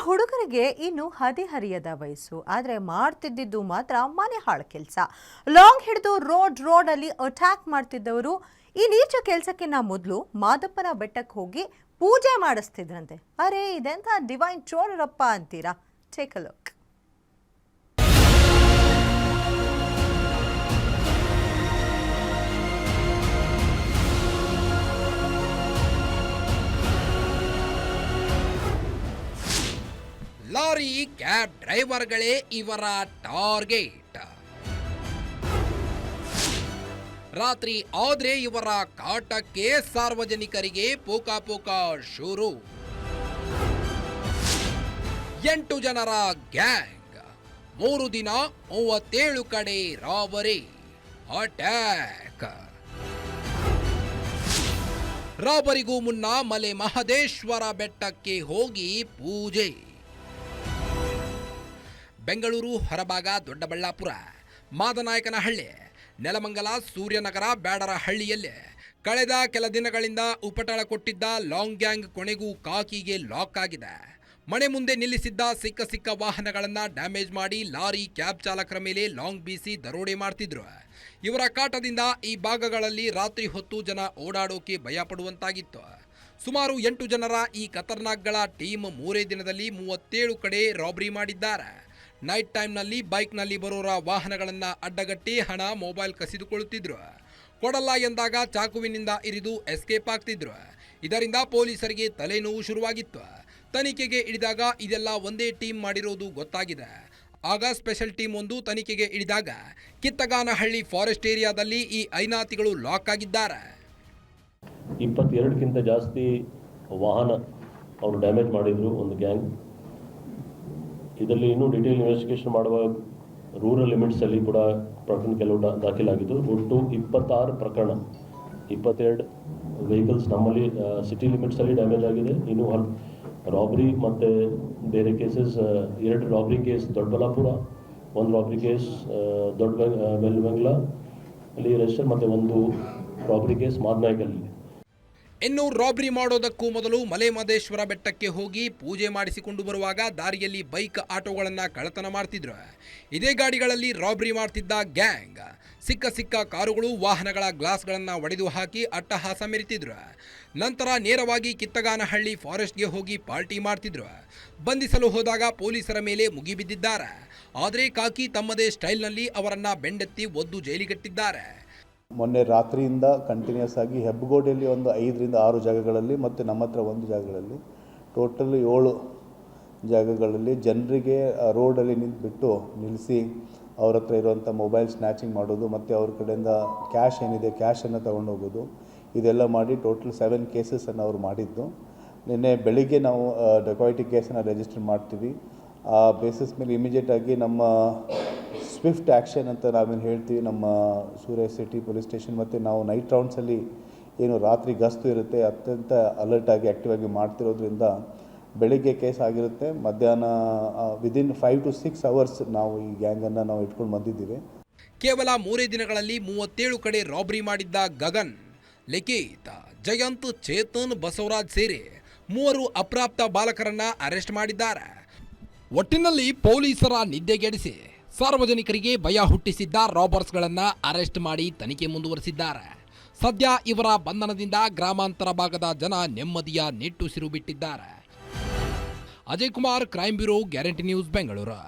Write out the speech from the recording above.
ಹುಡುಗರಿಗೆ ಇನ್ನು ಹದಿಹರಿಯದ ವಯಸ್ಸು, ಆದರೆ ಮಾಡ್ತಿದ್ದಿದ್ದು ಮಾತ್ರ ಮನೆ ಹಾಳು ಕೆಲಸ. ಲಾಂಗ್ ಹಿಡಿದು ರೋಡ್ ಅಲ್ಲಿ ಅಟ್ಯಾಕ್ ಮಾಡ್ತಿದ್ದವರು ಈ ನೀಚ ಕೆಲಸಕ್ಕಿಂತ ಮೊದಲು ಮಾದಪ್ಪನ ಬೆಟ್ಟಕ್ಕೆ ಹೋಗಿ ಪೂಜೆ ಮಾಡಿಸ್ತಿದ್ರಂತೆ. ಅರೆ, ಇದೆಂಥ ಡಿವೈನ್ ಚೋರರಪ್ಪ ಅಂತೀರಾ? Take a look. Lorry cab ಡ್ರೈವರ್ಗಳೇ ಇವರ ಟಾರ್ಗೆಟ್. ರಾತ್ರಿ ಆದ್ರೆ ಇವರ ಕಾಟಕ್ಕೆ ಸಾರ್ವಜನಿಕರಿಗೆ ಪೋಕ ಶುರು. 8 ಜನರ ಗ್ಯಾಂಗ್, 3 ದಿನ 37 ಕಡೆ ರಾಬರಿ, ಅಟ್ಯಾಕ್. ರಾಬರಿಗೂ ಮುನ್ನ ಮಲೆ ಮಹದೇಶ್ವರ ಬೆಟ್ಟಕ್ಕೆ ಹೋಗಿ ಪೂಜೆ. ಬೆಂಗಳೂರು ಹೊರಭಾಗ ದೊಡ್ಡಬಳ್ಳಾಪುರ, ಮಾದನಾಯಕನಹಳ್ಳಿ, ನೆಲಮಂಗಲ, ಸೂರ್ಯನಗರ, ಬ್ಯಾಡರಹಳ್ಳಿಯಲ್ಲಿ ಕಳೆದ ಕೆಲ ದಿನಗಳಿಂದ ಉಪಟಳ ಕೊಟ್ಟಿದ್ದ ಲಾಂಗ್ ಗ್ಯಾಂಗ್ ಕೊನೆಗೂ ಕಾಕಿಗೆ ಲಾಕ್ ಆಗಿದೆ. ಮನೆ ಮುಂದೆ ನಿಲ್ಲಿಸಿದ್ದ ಸಿಕ್ಕ ವಾಹನಗಳನ್ನು ಡ್ಯಾಮೇಜ್ ಮಾಡಿ ಲಾರಿ ಕ್ಯಾಬ್ ಚಾಲಕರ ಮೇಲೆ ಲಾಂಗ್ ಬೀಸಿ ದರೋಡೆ ಮಾಡ್ತಿದ್ರು. ಇವರ ಕಾಟದಿಂದ ಈ ಭಾಗಗಳಲ್ಲಿ ರಾತ್ರಿ ಹೊತ್ತು ಜನ ಓಡಾಡೋಕೆ ಭಯ ಪಡುವಂತಾಗಿತ್ತು. ಸುಮಾರು 8 ಜನರ ಈ ಖತರ್ನಾಕ್ಗಳ ಟೀಮ್ 3 ದಿನದಲ್ಲಿ 37 ಕಡೆ ರಾಬರಿ ಮಾಡಿದ್ದಾರೆ. ನೈಟ್ ಟೈಮ್ನಲ್ಲಿ ಬೈಕ್ನಲ್ಲಿ ಬರೋರ ವಾಹನಗಳನ್ನು ಅಡ್ಡಗಟ್ಟಿ ಹಣ, ಮೊಬೈಲ್ ಕಸಿದುಕೊಳ್ಳುತ್ತಿದ್ರು. ಕೊಡಲ್ಲ ಎಂದಾಗ ಚಾಕುವಿನಿಂದ ಇರಿದು ಎಸ್ಕೇಪ್ ಆಗ್ತಿದ್ರು. ಇದರಿಂದ ಪೊಲೀಸರಿಗೆ ತಲೆನೋವು ಶುರುವಾಗಿತ್ತು. ತನಿಖೆಗೆ ಇಳಿದಾಗ ಇದೆಲ್ಲ ಒಂದೇ ಟೀಮ್ ಮಾಡಿರೋದು ಗೊತ್ತಾಗಿದೆ. ಆಗ ಸ್ಪೆಷಲ್ ಟೀಮ್ ಒಂದು ತನಿಖೆಗೆ ಇಳಿದಾಗ ಕಿತ್ತಗಾನಹಳ್ಳಿ ಫಾರೆಸ್ಟ್ ಏರಿಯಾದಲ್ಲಿ ಈ ಐನಾತಿಗಳು ಲಾಕ್ ಆಗಿದ್ದಾರೆ. 22ಕ್ಕಿಂತ ಜಾಸ್ತಿ ವಾಹನ ಅವರು ಡ್ಯಾಮೇಜ್ ಮಾಡಿದ್ರು ಒಂದು ಗ್ಯಾಂಗ್. ಇದರಲ್ಲಿ ಇನ್ನೂ ಡಿಟೇಲ್ ಇನ್ವೆಸ್ಟಿಗೇಷನ್ ಮಾಡುವ ರೂರಲ್ ಲಿಮಿಟ್ಸಲ್ಲಿ ಕೂಡ ಪ್ರಕರಣ ಕೆಲವು ದಾಖಲಾಗಿದ್ದು. ಒಟ್ಟು 26 ಪ್ರಕರಣ, 22 ವೆಹಿಕಲ್ಸ್ ನಮ್ಮಲ್ಲಿ ಸಿಟಿ ಲಿಮಿಟ್ಸಲ್ಲಿ ಡ್ಯಾಮೇಜ್ ಆಗಿದೆ. ಇನ್ನೂ ರಾಬ್ರಿ ಮತ್ತು ಬೇರೆ cases, 2 robbery case Doddaballapur, 1 robbery case ವೆಲ್ಬಂಗ್ಲಾ ಅಲ್ಲಿ ರಿಜಿಸ್ಟರ್, ಮತ್ತು 1 ರಾಬ್ರಿ ಕೇಸ್ ಮಾದನಾಯಕಲ್ಲಿ. ಇನ್ನು ರಾಬರಿ ಮಾಡೋದಕ್ಕೂ ಮೊದಲು ಮಲೆ ಮಹದೇಶ್ವರ ಬೆಟ್ಟಕ್ಕೆ ಹೋಗಿ ಪೂಜೆ ಮಾಡಿಸಿಕೊಂಡು ಬರುವಾಗ ದಾರಿಯಲ್ಲಿ ಬೈಕ್, ಆಟೋಗಳನ್ನು ಕಳ್ಳತನ ಮಾಡ್ತಿದ್ರು. ಇದೇ ಗಾಡಿಗಳಲ್ಲಿ ರಾಬರಿ ಮಾಡ್ತಿದ್ದ ಗ್ಯಾಂಗ್ ಸಿಕ್ಕ ಕಾರುಗಳು, ವಾಹನಗಳ ಗ್ಲಾಸ್ಗಳನ್ನು ಒಡೆದು ಹಾಕಿ ಅಟ್ಟಹಾಸ ಮೆರೆತಿದ್ರು. ನಂತರ ನೇರವಾಗಿ ಕಿತ್ತಗಾನಹಳ್ಳಿ ಫಾರೆಸ್ಟ್ಗೆ ಹೋಗಿ ಪಾರ್ಟಿ ಮಾಡ್ತಿದ್ರು. ಬಂಧಿಸಲು ಹೋದಾಗ ಪೊಲೀಸರ ಮೇಲೆ ಮುಗಿಬಿದ್ದಿದ್ದಾರೆ. ಆದರೆ ಕಾಕಿ ತಮ್ಮದೇ ಸ್ಟೈಲ್ನಲ್ಲಿ ಅವರನ್ನ ಬೆಂಡೆತ್ತಿ ಒದ್ದು ಜೈಲಿಗಟ್ಟಿದ್ದಾರೆ. ಮೊನ್ನೆ ರಾತ್ರಿಯಿಂದ ಕಂಟಿನ್ಯೂಸ್ ಆಗಿ ಹೆಬ್ಬಗೋಡಿಯಲ್ಲಿ ಒಂದು 5ರಿಂದ 6 ಜಾಗಗಳಲ್ಲಿ ಮತ್ತು ನಮ್ಮ ಹತ್ರ 1 ಜಾಗಗಳಲ್ಲಿ ಟೋಟಲ್ 7 ಜಾಗಗಳಲ್ಲಿ ಜನರಿಗೆ ರೋಡಲ್ಲಿ ನಿಂತುಬಿಟ್ಟು ನಿಲ್ಲಿಸಿ ಅವ್ರ ಹತ್ರ ಇರುವಂಥ ಮೊಬೈಲ್ ಸ್ನ್ಯಾಚಿಂಗ್ ಮಾಡೋದು ಮತ್ತು ಅವ್ರ ಕಡೆಯಿಂದ ಕ್ಯಾಶ್ ಏನಿದೆ ಕ್ಯಾಶನ್ನು ತೊಗೊಂಡೋಗೋದು, ಇದೆಲ್ಲ ಮಾಡಿ ಟೋಟಲ್ 7 ಕೇಸಸನ್ನು ಅವ್ರು ಮಾಡಿದ್ದು. ನಿನ್ನೆ ಬೆಳಿಗ್ಗೆ ನಾವು ಡೆಕಾಯಿಟಿ ಕೇಸನ್ನು ರಿಜಿಸ್ಟರ್ ಮಾಡ್ತೀವಿ. ಆ ಬೇಸಿಸ್ ಮೇಲೆ ಇಮಿಡಿಯೇಟಾಗಿ ನಮ್ಮ ಸ್ವಿಫ್ಟ್ ಆ್ಯಕ್ಷನ್ ಅಂತ ನಾವೇನು ಹೇಳ್ತೀವಿ, ನಮ್ಮ ಸೂರ್ಯ ಸಿಟಿ ಪೊಲೀಸ್ ಸ್ಟೇಷನ್ ಮತ್ತು ನಾವು ನೈಟ್ ರೌಂಡ್ಸಲ್ಲಿ ಏನು ರಾತ್ರಿ ಗಸ್ತು ಇರುತ್ತೆ ಅತ್ಯಂತ ಅಲರ್ಟಾಗಿ ಆ್ಯಕ್ಟಿವಾಗಿ ಮಾಡ್ತಿರೋದ್ರಿಂದ ಬೆಳಿಗ್ಗೆ ಕೇಸ್ ಆಗಿರುತ್ತೆ. ಮಧ್ಯಾಹ್ನ ವಿದಿನ್ 5 to 6 hours ನಾವು ಈ ಗ್ಯಾಂಗನ್ನು ನಾವು ಇಟ್ಕೊಂಡು ಬಂದಿದ್ದೀವಿ. ಕೇವಲ 3 ದಿನಗಳಲ್ಲಿ 37 ಕಡೆ ರಾಬರಿ ಮಾಡಿದ್ದ ಗಗನ್, ಲಿಖಿತ್, ಜಯಂತ್, ಚೇತನ್, ಬಸವರಾಜ್ ಸೇರಿ 3 ಅಪ್ರಾಪ್ತ ಬಾಲಕರನ್ನ ಅರೆಸ್ಟ್ ಮಾಡಿದ್ದಾರೆ. ಒಟ್ಟಿನಲ್ಲಿ ಪೊಲೀಸರ ನಿದ್ದೆಗೆಡಿಸಿ ಸಾರ್ವಜನಿಕರಿಗೆ ಭಯ ಹುಟ್ಟಿಸಿದ್ದ ರಾಬರ್ಸ್ಗಳನ್ನ ಅರೆಸ್ಟ್ ಮಾಡಿ ತನಿಖೆ ಮುಂದುವರೆಸಿದ್ದಾರೆ. ಸದ್ಯ ಇವರ ಬಂಧನದಿಂದ ಗ್ರಾಮಾಂತರ ಭಾಗದ ಜನ ನೆಮ್ಮದಿಯ ನಿಟ್ಟುಸಿರು ಬಿಟ್ಟಿದ್ದಾರೆ. Ajay Kumar, crime bureau, guarantee news, Bengaluru.